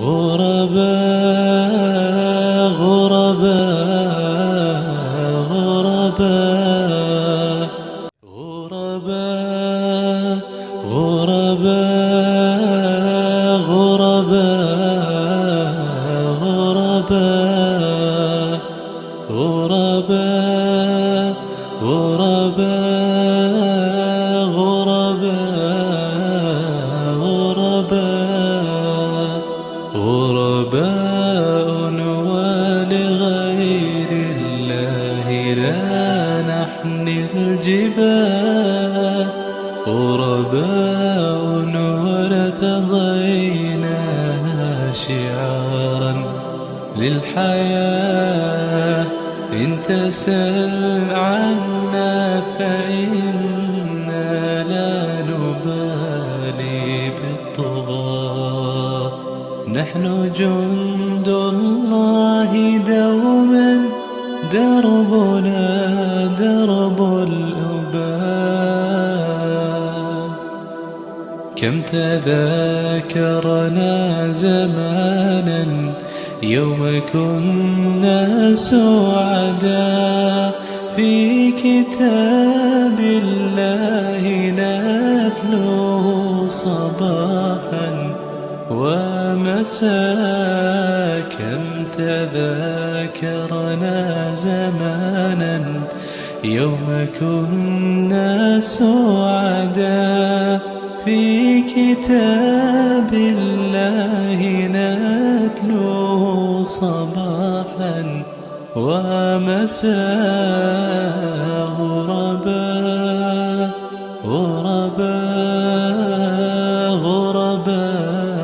غرباء غرباء غرباء غرباء غرباء غرباء غرباء غرباء غرباء غرباء غرباء ولغير الله لا نحني الجبال غرباء وارتضيناها شعارا للحياة إن تسل عنا فإنا لا نبالي بالطغاة نحن جند الله دوما دربنا درب الأباء كم تذاكرنا زمانا يوم كنا سعداء في كتاب الله نتلوه صباحا ومساء كم تذاكرنا زمانا يوم كنا سعداء في كتاب الله نتلوه صباحا ومساء غرباء غرباء غرباء